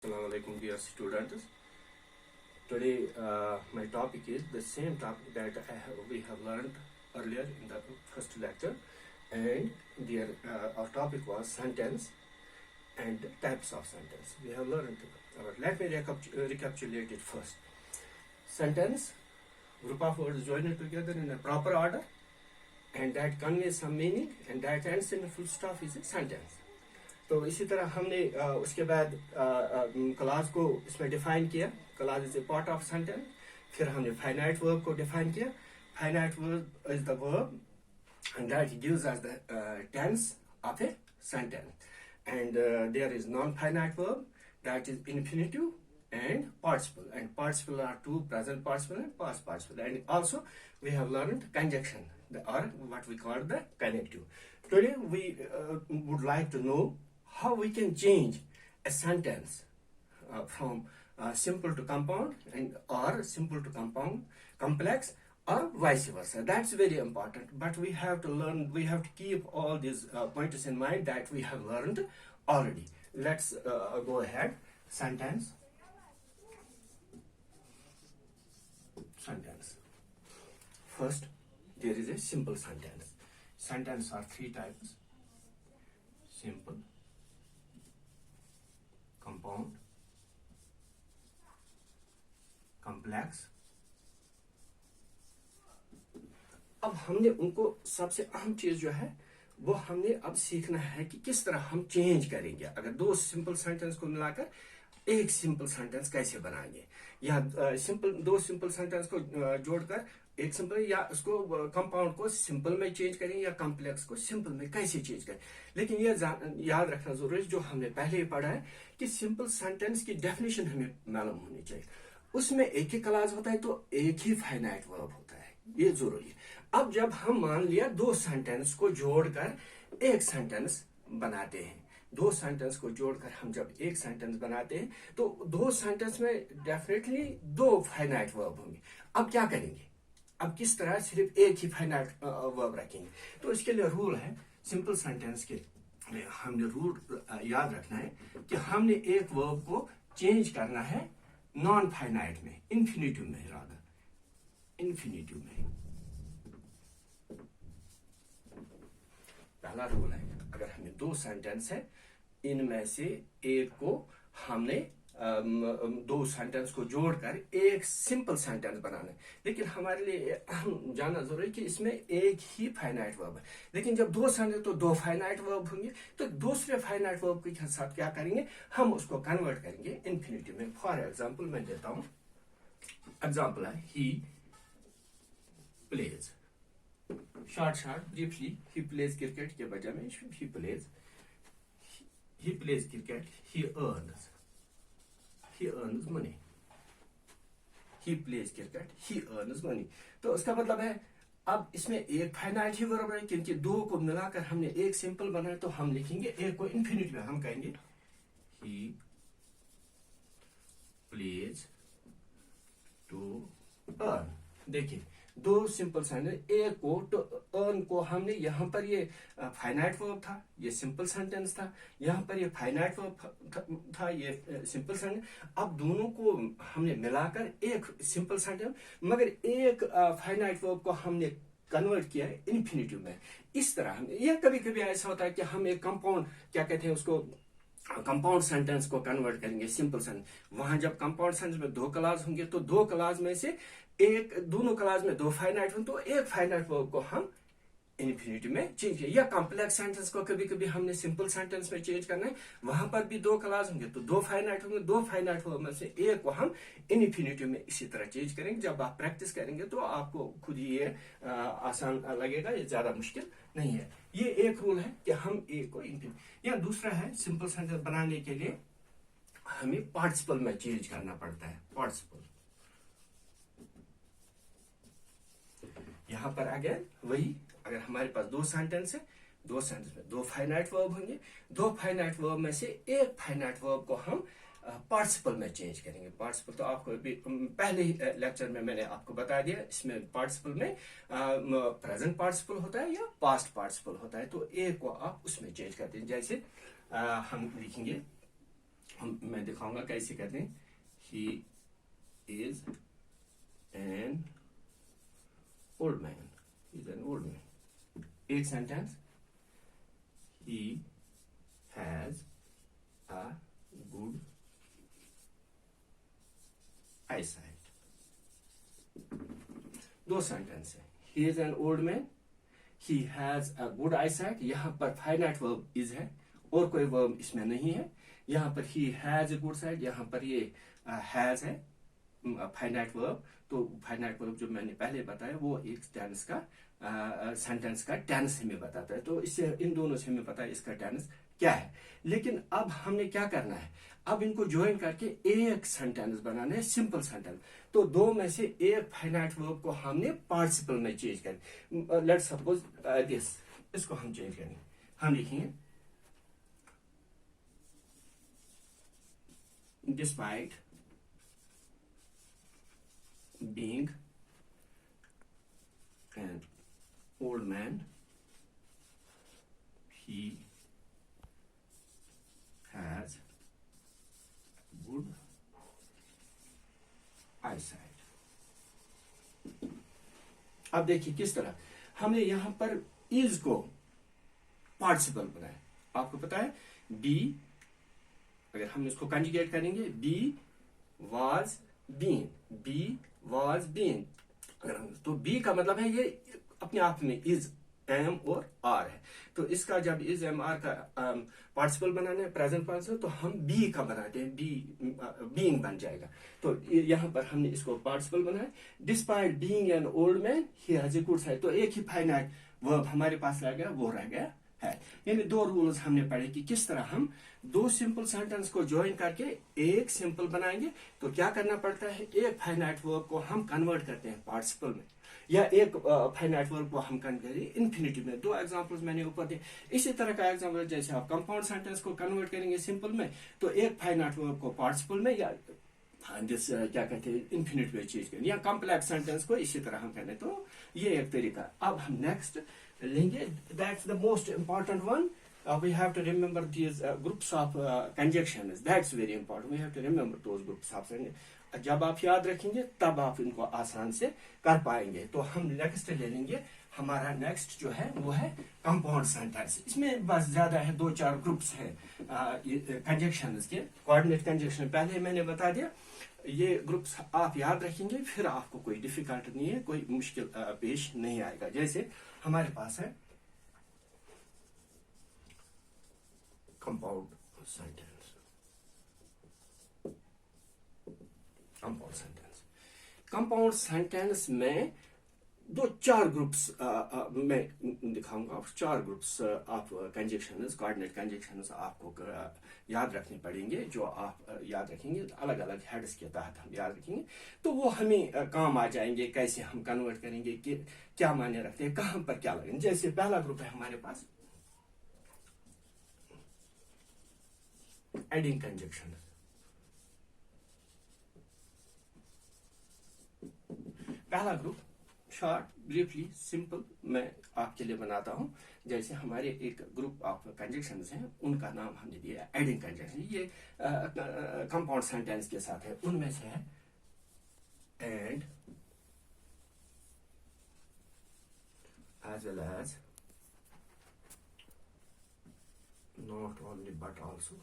Assalamu alaikum, dear students. Today, my topic is the same topic that we have learned earlier in the first lecture, and our topic was sentence and types of sentence. We have learned, but let me recapitulate it first. Sentence, group of words joined together in a proper order, and that conveys some meaning, and that ends in a full stop is a sentence. तो इसी तरह हमने उसके बाद class को इसमें define किया. Class is a part of sentence. फिर हमने फाइनाइट वर्ब को डिफाइन किया. Finite verb is the verb and that gives us the tense of a sentence. And there is non finite verb that is infinitive and participle, and participle are two: present participle and past participle. And also we have learned conjunction, or what we call the connective. Today we would like to know how we can change a sentence from simple to compound, and or simple to compound complex, or vice versa. That's very important, but we have to learn, we have to keep all these pointers in mind that we have learned already. Let's go ahead. Sentence. First, there is a simple sentence. Sentences are three types: simple, compound, complex. अब हमने उनको सबसे अहम चीज जो है वो हमने अब सीखना है कि किस तरह हम चेंज करेंगे. अगर दो सिंपल सेंटेंस को मिलाकर एक सिंपल सेंटेंस कैसे बनाएंगे, या दो सिंपल सेंटेंस को जोड़कर एक सिंपल, या उसको कंपाउंड को सिंपल में चेंज करें, या कॉम्प्लेक्स को सिंपल में कैसे चेंज करें. लेकिन ये याद रखना जरूरी है, जो हमने पहले ही पढ़ा है कि सिंपल सेंटेंस की डेफिनेशन हमें मालूम होनी चाहिए. उसमें एक ही क्लास होता है तो एक ही फाइनाइट वर्ब होता है, ये जरूरी है. अब जब हम मान लिया दो सेंटेंस को जोड़कर एक सेंटेंस बनाते हैं, दो सेंटेंस को जोड़कर हम जब एक सेंटेंस बनाते हैं तो दो सेंटेंस में डेफिनेटली दो फाइनाइट वर्ब होंगे. अब क्या करेंगे, अब किस तरह सिर्फ एक ही फाइनाइट वर्ब रखेंगे. तो इसके लिए रूल है, सिंपल सेंटेंस के लिए हमने रूल याद रखना है कि हमने एक वर्ब को चेंज करना है नॉन फाइनाइट में, इन्फिनिटिव में, रादर इन्फिनिटिव में. पहला रूल है, अगर हमें दो सेंटेंस है, इनमें से एक को हमने दो सेंटेंस को जोड़कर एक सिंपल सेंटेंस बनाना है. लेकिन हमारे लिए हम जानना जरूरी है कि इसमें एक ही फाइनाइट वर्ब है. लेकिन जब दो सेंटेंस तो दो फाइनाइट वर्ब होंगे, तो दूसरे फाइनाइट वर्ब के साथ क्या करेंगे, हम उसको कन्वर्ट करेंगे इन्फिनिटिव में. फॉर एग्जाम्पल मैं देता हूं, एग्जाम्पल है he plays. Short briefly, he plays cricket के बजाय में he plays cricket. He earns money. He plays cricket. He earns money. तो उसका मतलब है अब इसमें एक फाइनाइट ही वर्ब है, क्योंकि दो को मिलाकर हमने एक सिंपल बनाया, तो हम लिखेंगे एक को इन्फिनिट में, हम कहेंगे he plays to earn. देखिए दो सिंपल सेंटेंस, एक को तो अर्न को हमने यहाँ पर ये फाइनाइट वर्ब था, ये सिंपल सेंटेंस था, यहाँ पर ये फाइनाइट वर्ब था, ये सिंपल सेंटेंस. अब दोनों को हमने मिलाकर एक सिंपल सेंटेंस, मगर एक फाइनाइट वर्ब को हमने कन्वर्ट किया है इन्फिनिटिव में. इस तरह हम, यह कभी कभी ऐसा होता है कि हम एक कंपाउंड, क्या कहते हैं उसको, कंपाउंड सेंटेंस को कन्वर्ट करेंगे सिंपल सेंटेंस. वहां जब कंपाउंड सेंटेंस में दो क्लास होंगे, तो दो क्लास में से एक, दोनों क्लास में दो फाइनाइट होंगे, तो एक फाइनाइट वर्ब को हम इन्फिनिटी में चेंज किया. या कॉम्प्लेक्स सेंटेंस को कभी कभी हमने सिंपल सेंटेंस में चेंज करना है, वहां पर भी दो क्लास होंगे, तो दो फाइनाइट होंगे, दो फाइनाइट वर्ब में से एक को हम इन्फिनिटी में इसी तरह चेंज करेंगे. जब आप प्रैक्टिस करेंगे तो आपको खुद ही ये आसान लगेगा, ये ज्यादा मुश्किल नहीं है. ये एक रूल है कि हम एक को इन्फिनिटी. या दूसरा है, सिंपल सेंटेंस बनाने के लिए हमें पार्टिसिपल में चेंज करना पड़ता है. पार्टिसिपल यहां पर अगेन वही, अगर हमारे पास दो सेंटेंस है, दो सेंटेंस में दो फाइनाइट वर्ब होंगे, दो फाइनाइट वर्ब में से एक फाइनाइट वर्ब को हम पार्टिसिपल में चेंज करेंगे. पार्टिसिपल तो आपको पहले ही लेक्चर में मैंने आपको बता दिया, इसमें पार्टिसिपल में प्रेजेंट पार्टिसिपल होता है या पास्ट पार्टिसिपल होता है, तो एक को आप उसमें चेंज करते हैं. जैसे हम लिखेंगे मैं दिखाऊंगा कैसे करते हैं। He is an old man, is an old man. एक sentence, he has a good eyesight. दो सेंटेंस है, he is an old man, he has a good eyesight. यहां पर फाइनाइट वर्ब इज है और कोई वर्ब इसमें नहीं है। यहाँ पर he has a good side, यहाँ पर ये हैज है फाइनाइट वर्ब। तो फाइनाइट वर्ब जो मैंने पहले बताया वो एक टेंस का सेंटेंस का टेंस हमें बताता है। तो इससे इन दोनों से हमें पता है इसका टेंस क्या है। लेकिन अब हमने क्या करना है, अब इनको ज्वाइन करके एक सेंटेंस बनाना है, सिंपल सेंटेंस। तो दो में से एक फाइनाइट वर्ब को हमने पार्टिसिपल में चेंज करें। लेट्स सपोज दिस, इसको हम चेंज करेंगे। हम लिखेंगे despite being an old man, he has good eyesight। अब देखिए किस तरह हमने यहां पर इज को पार्टिसिपल बनाया। आपको पता है बी, अगर हम इसको कंजुगेट करेंगे, be was been, be was been, तो बी का मतलब है ये अपने आप में इज, एम और आर है। तो इसका जब इज एम आर का पार्टिसिपल बनाना है प्रेजेंट पार्टिसिपल, तो हम बी का बनाते हैं, बी बीइंग बन जाएगा। तो यहां पर हमने इसको पार्टिसिपल बनाया। Despite being an old man he has a good side, तो एक ही फाइनाइट वर्ब हमारे पास रह गया, वो रह गया है। यानी दो रूल्स हमने पढ़े कि किस तरह हम दो सिंपल सेंटेंस को ज्वाइन करके एक सिंपल बनाएंगे। तो क्या करना पड़ता है, एक फाइनाइट वर्ब को हम कन्वर्ट करते हैं पार्टिसिपल में, या एक फाइनाइट वर्ब को हम कन्वर्ट करेंगे इन्फिनिटिव में। दो एग्जांपल्स मैंने ऊपर दिए। इसी तरह का एग्जांपल जैसे आप कंपाउंड सेंटेंस को कन्वर्ट करेंगे सिंपल में, तो एक फाइनाइट वर्ब को पार्टिसिपल में या क्या कहते हैं इन्फिनिटिव में चेंज करेंगे, या कॉम्प्लेक्स सेंटेंस को इसी तरह हम करें। तो ये एक तरीका। अब हम नेक्स्ट लेंगे, that's the most important one. We have to remember these groups of conjunctions. That's very important. We have to remember those groups of conjunctions. जब आप याद रखेंगे तब आप इनको आसान से कर पाएंगे। तो हम नेक्स्ट ले लेंगे, हमारा नेक्स्ट जो है वो है कंपाउंड सेंटेंस। इसमें बस ज्यादा है, दो चार ग्रुप्स है कंजक्शंस के। कोऑर्डिनेट कंजक्शन पहले मैंने बता दिया। ये ग्रुप्स आप याद रखेंगे, फिर आपको कोई डिफिकल्ट नहीं है, कोई मुश्किल पेश नहीं आएगा। जैसे हमारे पास है compound sentence, compound sentence. Compound sentence में दो चार ग्रुप्स मैं दिखाऊंगा। चार groups of conjunctions, coordinate conjunctions आपको याद रखने पड़ेंगे। जो आप याद रखेंगे अलग अलग हेड्स के तहत हम याद रखेंगे, तो वो हमें काम आ जाएंगे। कैसे हम कन्वर्ट करेंगे, कि क्या मायने रखते हैं, कहां पर क्या लगेंगे। जैसे पहला ग्रुप है हमारे पास एडिंग कंजक्शन। पहला ग्रुप शॉर्ट, ब्रीफली, सिंपल मैं आपके लिए बनाता हूं। जैसे हमारे एक ग्रुप ऑफ कंजक्शंस हैं, उनका नाम हमने दिया एडिंग कंजक्शन। ये कंपाउंड सेंटेंस के साथ है। उनमें से है and, as well as, not only but also,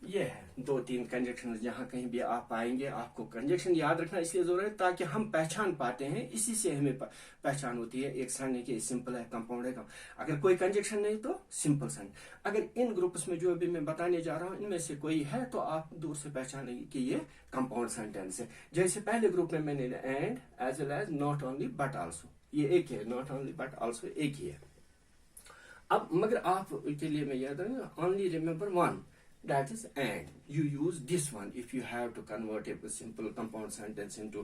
ये है दो तीन कंजक्शन। जहां कहीं भी आप पाएंगे, आपको कंजक्शन याद रखना इसलिए जरूरत है ताकि हम पहचान पाते हैं। इसी से हमें पहचान होती है एक सन की सिंपल है, कंपाउंड है। अगर कोई कंजक्शन नहीं तो सिंपल सन। अगर इन ग्रुप्स में जो अभी मैं बताने जा रहा हूं इनमें से कोई है तो आप दूर से पहचानेंगे कि ये कंपाउंड सेंटेंस है। जैसे पहले ग्रुप में मैंने and, as well as, not only but also, ये एक है। नॉट ओनली बट आल्सो एक ही है। अब मगर आप के लिए मैं याद रखूंगा, only remember one, that is and. You use this one if you have to convert a simple compound sentence into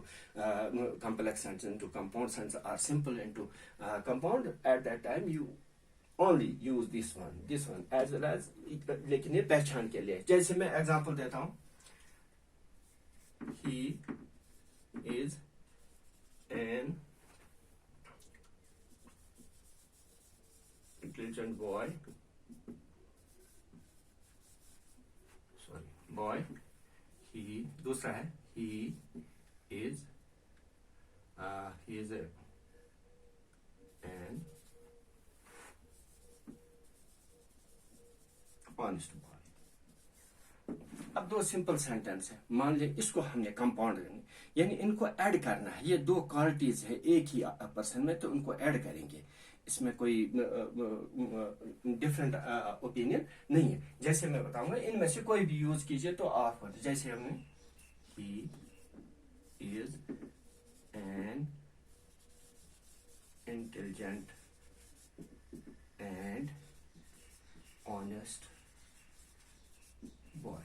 complex sentence into compound sentence, or simple into compound. At that time you only use this one as well as, लेकिन ये पहचान के लिए। जैसे मैं example देता हूं, he is an intelligent boy, sorry, boy, he, दूसरा है he is an honest boy. अब दो सिंपल सेंटेंस है, मान लिया इसको हमने कंपाउंड करनी, यानी इनको ऐड करना है। ये दो क्वालिटीज है एक ही पर्सन में, तो उनको ऐड करेंगे। इसमें कोई डिफरेंट ओपिनियन नहीं है। जैसे मैं बताऊंगा, इनमें से कोई भी यूज कीजिए तो आप, जैसे हमने ही is an intelligent and honest boy.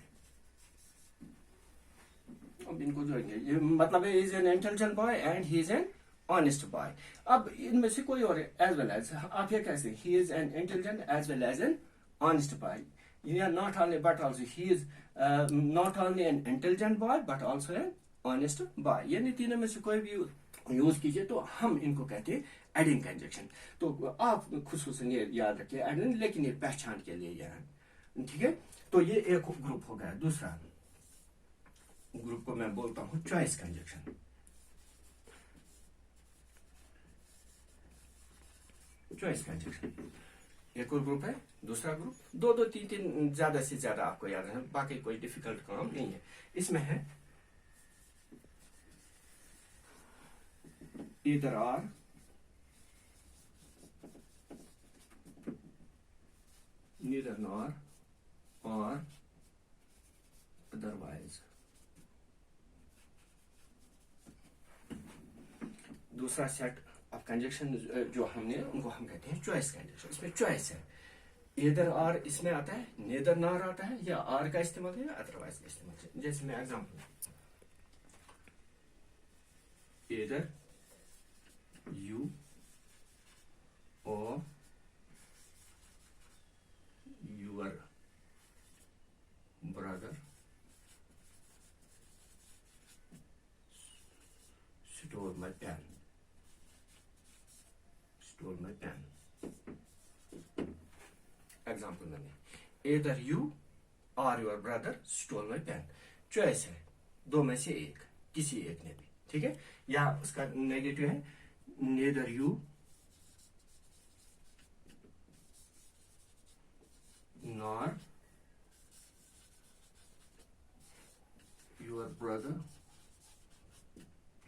अब इनको जोड़ेंगे, ये मतलब है is an intelligent boy and he is N honest boy. अब इनमें से कोई और एज वेल एज, आप ये कैसे, he is an intelligent as well as an honest boy, या not only but also he is not only an intelligent boy but also an honest boy. यानी तीनों में से कोई भी यूज कीजिए तो हम इनको कहते हैं एडिंग कंजक्शन। तो आप खुसूसन ये याद रखिए एडिंग, लेकिन ये पहचान के लिए है, ठीक है। तो ये एक ग्रुप हो गया। दूसरा ग्रुप को मैं बोलता हूं चॉइस कंजक्शन। चॉइस कंजक्शन एक और ग्रुप है। दूसरा ग्रुप, दो दो तीन तीन, ज्यादा से ज्यादा आपको याद रखना, बाकी कोई डिफिकल्ट काम नहीं है। इसमें है either or, neither nor, or otherwise। दूसरा सेट ऑफ कंजक्शन जो हमने, उनको हम कहते हैं चॉइस कंजक्शन। इसमें चॉइस है, इधर और इसमें आता है, नेदर नॉर आता है, या आर का इस्तेमाल है, अदरवाइज का इस्तेमाल है। जैसे मैं एग्जांपल, इधर you or your brother stole my pen, example मैंने, either you or your brother stole my pen। Choice है, दो में से एक, किसी एक ने भी, ठीक है। या उसका नेगेटिव है, neither you nor your brother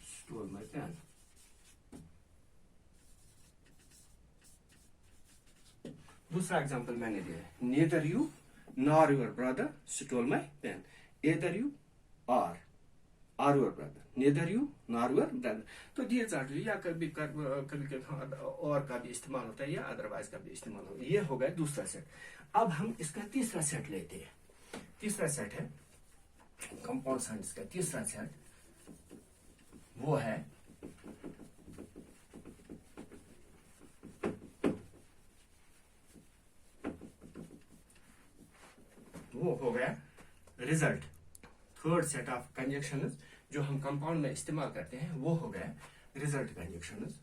stole my pen। दूसरा एग्जांपल मैंने दिया है, neither you nor your brother stole my pen, either you or your brother, neither you nor your brother। तो दिए जाते, या कभी और का भी इस्तेमाल होता है, या अदरवाइज का भी इस्तेमाल होता है। ये हो गया दूसरा सेट। अब हम इसका तीसरा सेट लेते हैं। तीसरा सेट है कंपाउंड सेंटेंस का तीसरा सेट, वो है हो गया result. Third set of conjunctions जो हम कंपाउंड में इस्तेमाल करते हैं, वो हो गया रिजल्ट कंजक्शंस।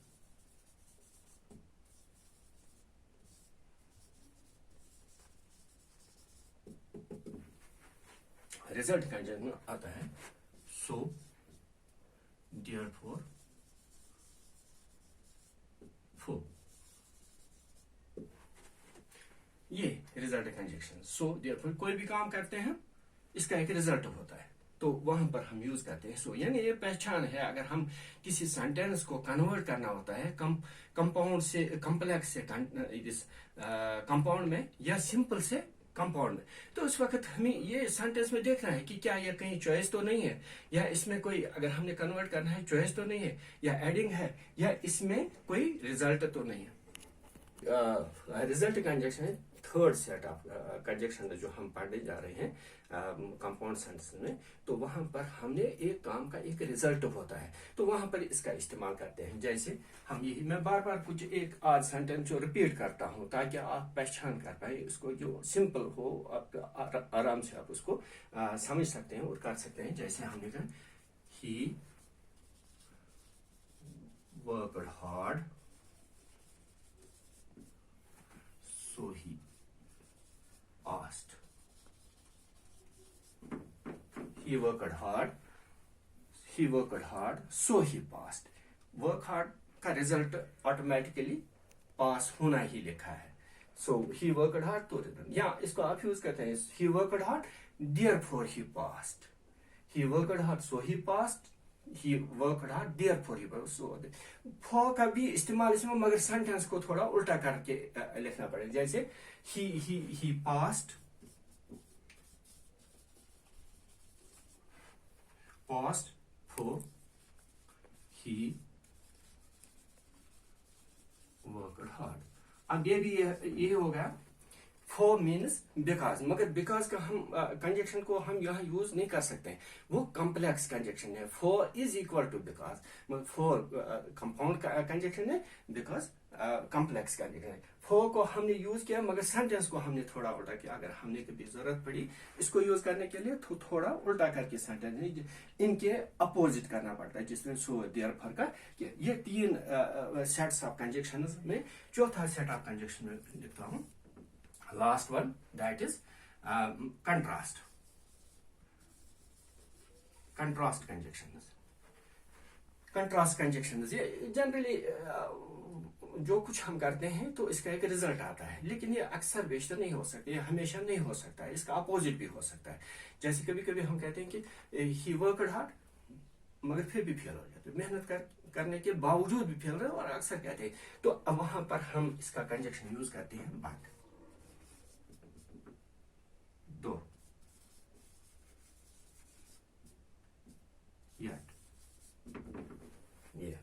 रिजल्ट कंजक्शन आता है सो, देयरफॉर, फॉर। ये रिजल्ट कंजक्शन, सो देयरफॉर, कोई भी काम करते हैं इसका एक रिजल्ट होता है, तो वहां पर हम यूज करते हैं सो। यानी ये पहचान है, अगर हम किसी सेंटेंस को कन्वर्ट करना होता है कंपाउंड से कॉम्प्लेक्स से कंपाउंड में, या सिंपल से कंपाउंड में, तो उस वक्त हमें ये सेंटेंस में देखना है कि क्या ये कहीं चॉइस तो नहीं है, या इसमें कोई, अगर हमने कन्वर्ट करना है, चॉइस तो नहीं है, या एडिंग है, या इसमें कोई रिजल्ट तो नहीं है। रिजल्ट कंजक्शन है थर्ड सेट ऑफ कंजक्शन जो हम पढ़ने जा रहे हैं कंपाउंड सेंटेंस में। तो वहां पर हमने एक काम का एक रिजल्ट होता है, तो वहां पर इसका इस्तेमाल करते हैं। जैसे हम यही, मैं बार बार कुछ एक आध सेंटेंस जो रिपीट करता हूं ताकि आप पहचान कर पाए इसको, जो सिंपल हो, आप आराम से आप उसको समझ सकते हैं और कर सकते हैं। जैसे हमने कहा, he worked hard so he passed. He worked hard, so he passed. Work hard का रिजल्ट ऑटोमेटिकली पास होना ही लिखा है. So he worked hard तो या इसको आप यूज करते हैं. He worked hard, therefore he passed. He worked hard, so he passed. He worked hard, therefore he passed. So for का भी इस्तेमाल इसमें, मगर सेंटेंस को थोड़ा उल्टा करके लिखना पड़ेगा. जैसे he passed for he worked hard. अब ये होगा for means because, मगर because का हम कंजक्शन को हम यहाँ यूज नहीं कर सकते हैं, वो कॉम्प्लेक्स कंजक्शन है. for is equal to because, मगर for कंपाउंड कंजक्शन है, because कॉम्प्लेक्स कंजक्शन है. for को हमने यूज किया, मगर सेंटेंस को हमने थोड़ा उल्टा किया. अगर हमने कभी जरूरत पड़ी इसको यूज करने के लिए तो थोड़ा उल्टा करके सेंटेंस इनके अपोजिट करना पड़ता है, जिसमें सो देयरफॉर का ये 3 सेट्स ऑफ कंजक्शन में चौथा सेट ऑफ कंजक्शन में लिखता हूँ. Last one, that is contrast conjunctions. Contrast conjunctions ये जनरली जो कुछ हम करते हैं तो इसका एक रिजल्ट आता है, लेकिन ये अक्सर बेशतर नहीं हो सकता, ये हमेशा नहीं हो सकता है. इसका अपोजिट भी हो सकता है. जैसे कभी कभी हम कहते हैं कि ही वर्कड हार्ड, मगर फिर भी फेल हो जाते, मेहनत करने के बावजूद भी फेल रहे, और अक्सर कहते हैं. तो वहां पर हम इसका कंजक्शन यूज करते हैं बट. दो yet, ये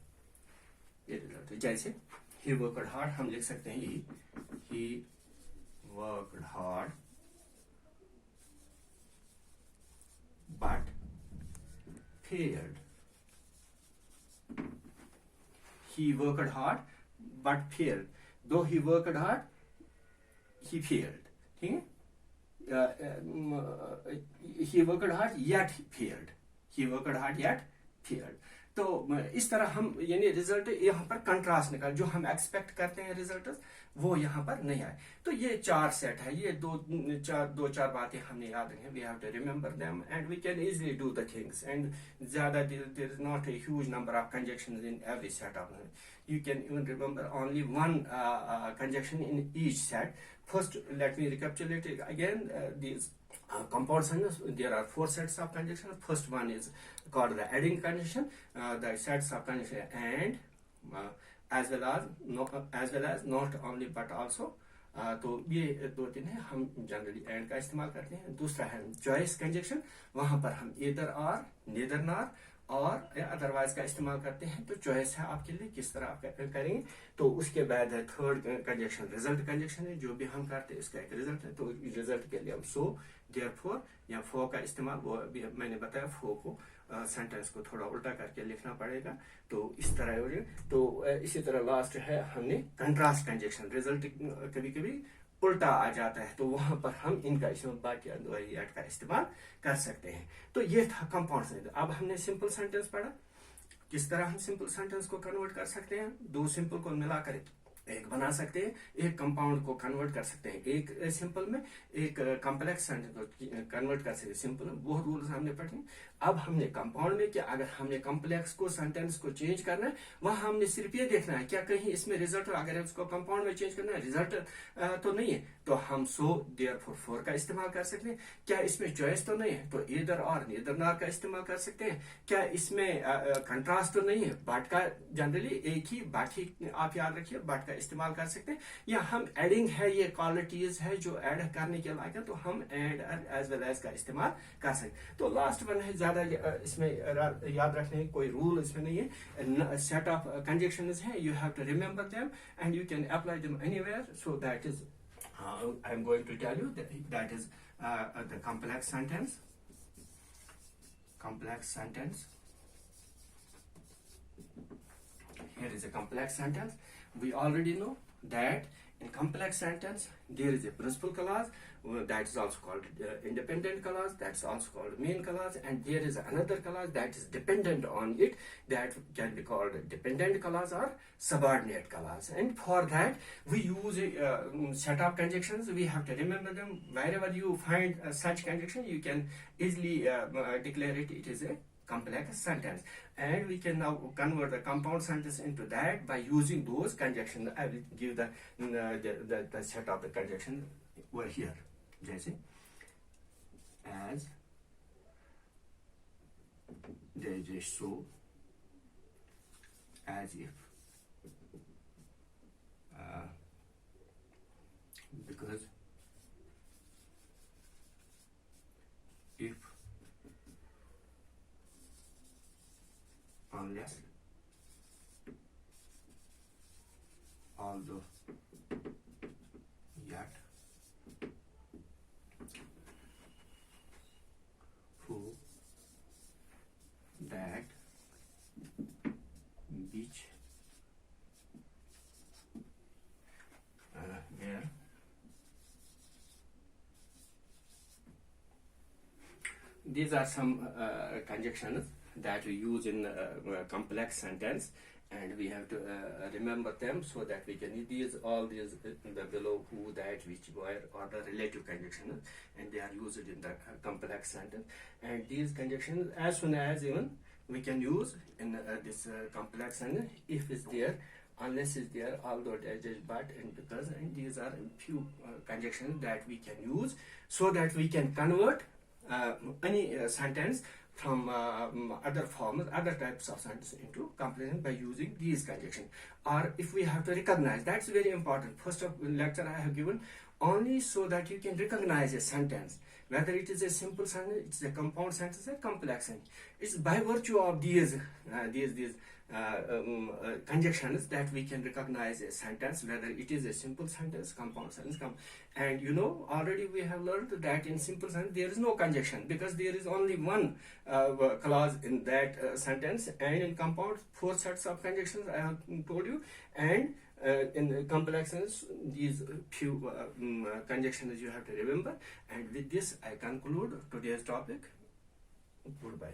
रिजल्ट है. जैसे he worked hard हम लिख सकते हैं he worked hard but failed. He worked hard but failed. Though he worked hard, he failed. ठीक है. He worked hard yet failed. He worked hard yet failed. तो इस तरह हम यानी रिजल्ट यहाँ पर कंट्रास्ट निकाल, जो हम एक्सपेक्ट करते हैं रिजल्ट वो यहाँ पर नहीं आए. तो ये 4 सेट है. ये दो चार बातें हमने याद रखें. We have to remember them and we can easily do the things. And ज्यादा there is not a huge number of conjunctions in every set of. You can even remember only one conjunction in each set. First, let me recapitulate it again. These compound sentences, there are 4 sets of conjunctions. First one is called the adding conjunction. The sets of conjunction and as well as not only but also. तो ये 2-3 है. हम generally and का इस्तेमाल करते हैं. दूसरा है चॉइस कंजक्शन. वहां पर हम either or, neither nor और अदरवाइज का इस्तेमाल करते हैं. तो चॉइस है आपके लिए किस तरह आप करेंगे. तो उसके बाद है थर्ड कंजक्शन, रिजल्ट कंजक्शन है. जो भी हम करते हैं इसका एक रिजल्ट है. तो रिजल्ट के लिए हम सो, देयरफॉर या फॉर का इस्तेमाल, वो भी मैंने बताया. फॉर को सेंटेंस को थोड़ा उल्टा करके लिखना पड़ेगा. तो इस तरह हो. तो इसी तरह लास्ट है हमने कंट्रास्ट कंजक्शन. रिजल्ट कभी कभी उल्टा आ जाता है, तो वहां पर हम इनका इस्तेमाल बाकी एट का इस्तेमाल कर सकते हैं. तो ये था कंपाउंड सेंटेंस. अब हमने सिंपल सेंटेंस पढ़ा, किस तरह हम सिंपल सेंटेंस को कन्वर्ट कर सकते हैं. 2 सिंपल को मिलाकर एक बना सकते हैं. एक कंपाउंड को कन्वर्ट कर सकते हैं एक सिंपल में. एक कॉम्प्लेक्स सेंटेंस को कन्वर्ट कर सकते हैं सिंपल में. बहुत रूल्स हमने पढ़े. अब हमने कंपाउंड में क्या, अगर हमने कॉम्प्लेक्स को सेंटेंस को चेंज करना है, वहां हमने सिर्फ ये देखना है क्या कहीं इसमें रिजल्ट, अगर उसको कंपाउंड में चेंज करना है रिजल्ट तो नहीं है, तो हम सो, देयरफॉर, फॉर का इस्तेमाल कर सकते हैं. क्या इसमें चॉइस तो नहीं है, तो ईदर और नीदर नॉर का इस्तेमाल कर सकते हैं. क्या इसमें कंट्रास्ट तो नहीं है, बट का जनरली एक ही बट ही आप याद रखिए, बट का इस्तेमाल कर सकते हैं. या हम एडिंग है, ये क्वालिटीज है जो ऐड करने के लायक है, तो हम एड एज वेल एज का इस्तेमाल कर सकते हैं. तो लास्ट वन है, ज्यादा इसमें याद रखने कोई रूल इसमें नहीं है. सेट ऑफ कंजक्शंस है, you have to remember them and you can apply them anywhere. So that is I am going to tell you that is the complex sentence. Here is a complex sentence. We already know that In complex sentence, there is a principal clause that is also called independent clause, that's also called main clause, and there is another clause that is dependent on it, that can be called dependent clause or subordinate clause. And for that, we use a set of conjunctions. We have to remember them. Wherever you find such conjunction, you can easily declare it is a complex sentence, and we can now convert the compound sentence into that by using those conjunctions. I will give the set of the conjunction over here. जैसे as, जैसे so, as if, because, if, unless, although, yet, who, that, which, where. These are some conjunctions that we use in complex sentence, and we have to remember them so that we can all these the below, who, that, which, where, or the relative conjunctions, and they are used in the complex sentence. And these conjunctions, as soon as even we can use in this complex sentence, if is there, unless is there, although, but, and because, and these are few conjunctions that we can use so that we can convert any sentence from other forms, other types of sentence into complex by using these conjunctions. Or if we have to recognize, that's very important. First of lecture I have given only so that you can recognize a sentence, whether it is a simple sentence, it's a compound sentence, a complex sentence. It's by virtue of these conjunctions that we can recognize a sentence, whether it is a simple sentence, compound sentence. And you know, already we have learned that in simple sentence there is no conjunction, because there is only one clause in that sentence, and in compound 4 sets of conjunctions I have told you, and in complex sentence these few conjunctions you have to remember. And with this I conclude today's topic. Goodbye.